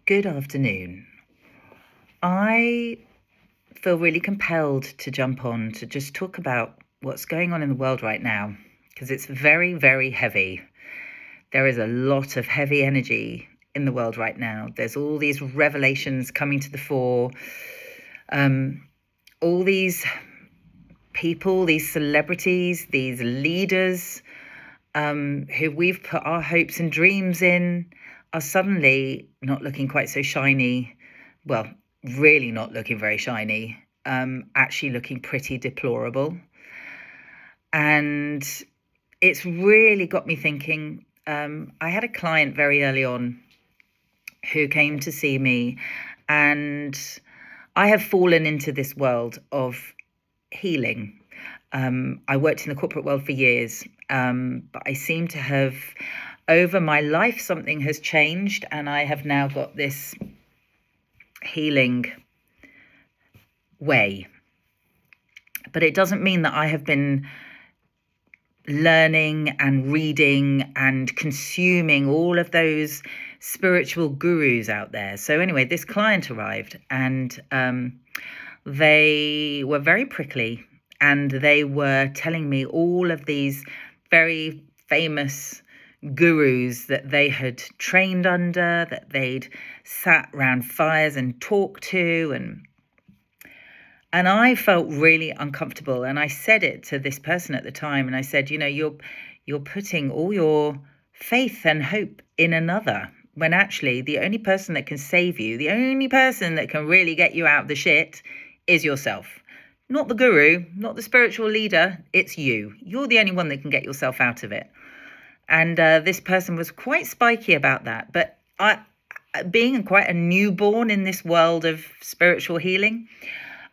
Good afternoon. I feel really compelled to jump on to just talk about what's going on in the world right now because it's very, very heavy. There is a lot of heavy energy in the world right now. There's all these revelations coming to the fore. All these people, these celebrities, these leaders who we've put our hopes and dreams in are suddenly not looking quite so shiny. Well, really not looking very shiny, actually looking pretty deplorable. And it's really got me thinking. I had a client very early on who came to see me, and I have fallen into this world of healing. I worked in the corporate world for years, but I seem to have, over my life, something has changed, and I have now got this healing way. But it doesn't mean that I have been learning and reading and consuming all of those spiritual gurus out there. So anyway, this client arrived, and they were very prickly, and they were telling me all of these very famous gurus that they had trained under, that they'd sat around fires and talked to, and I felt really uncomfortable. And I said it to this person at the time, and I said, you're putting all your faith and hope in another, when actually the only person that can save you, the only person that can really get you out of the shit is yourself. Not the guru, not the spiritual leader, it's you. You're the only one that can get yourself out of it. And this person was quite spiky about that. But being quite a newborn in this world of spiritual healing,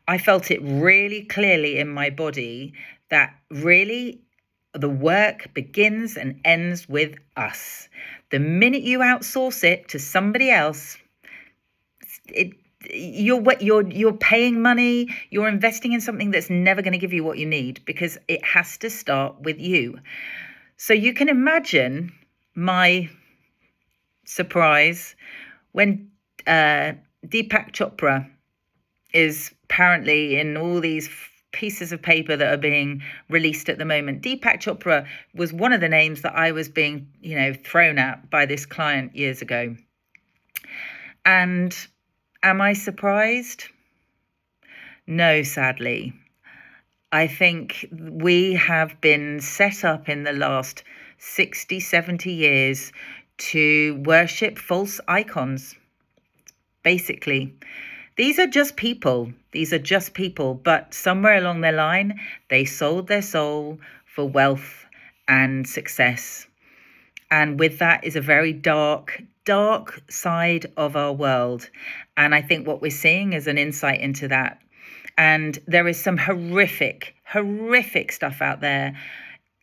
I felt it really clearly in my body that really the work begins and ends with us. The minute you outsource it to somebody else, you're paying money, you're investing in something that's never going to give you what you need, because it has to start with you. So you can imagine my surprise when Deepak Chopra is apparently in all these pieces of paper that are being released at the moment. Deepak Chopra was one of the names that I was being, thrown at by this client years ago. And am I surprised? No, sadly. I think we have been set up in the last 60, 70 years to worship false icons, basically. These are just people. But somewhere along their line, they sold their soul for wealth and success. And with that is a very dark side of our world. And I think what we're seeing is an insight into that. And there is some horrific stuff out there.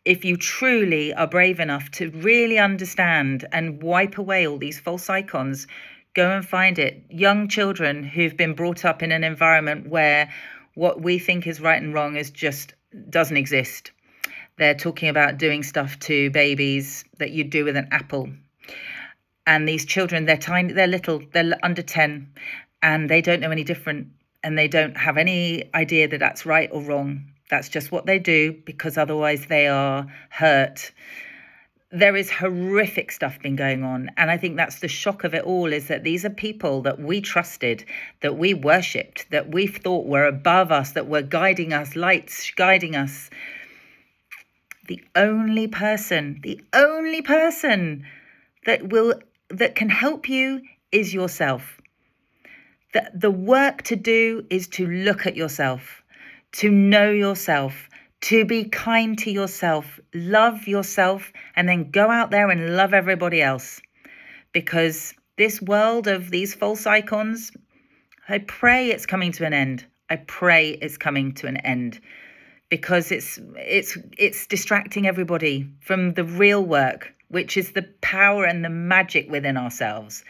If you truly are brave enough to really understand and wipe away all these false icons, go and find it. Young children who've been brought up in an environment where what we think is right and wrong is just doesn't exist. They're talking about doing stuff to babies that you do with an apple. And these children, they're tiny, they're little, they're under 10, and they don't know any different. And they don't have any idea that that's right or wrong. That's just what they do, because otherwise they are hurt. There is horrific stuff been going on. And I think that's the shock of it all, is that these are people that we trusted, that we worshipped, that we thought were above us, that were guiding us, lights guiding us. The only person that can help you is yourself. The work to do is to look at yourself, to know yourself, to be kind to yourself, love yourself, and then go out there and love everybody else. Because this world of these false icons, I pray it's coming to an end. Because it's distracting everybody from the real work, which is the power and the magic within ourselves.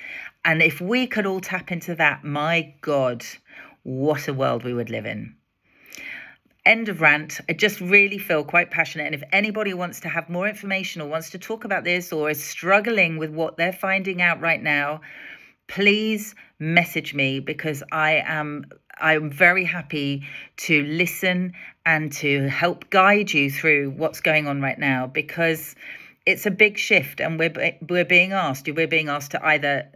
And if we could all tap into that, my God, what a world we would live in. End of rant. I just really feel quite passionate. And if anybody wants to have more information or wants to talk about this or is struggling with what they're finding out right now, please message me, because I'm very happy to listen and to help guide you through what's going on right now, because it's a big shift, and we're being asked to either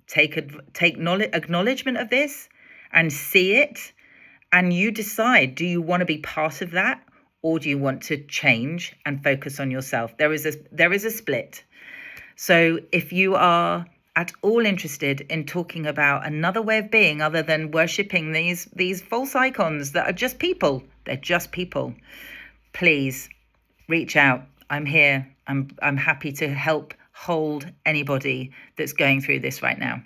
take knowledge, acknowledgement of this and see it, and you decide, do you want to be part of that, or do you want to change and focus on yourself? There is a split. So if you are at all interested in talking about another way of being other than worshipping these false icons that are just people, they're just people, please reach out. I'm here. I'm happy to help hold anybody that's going through this right now.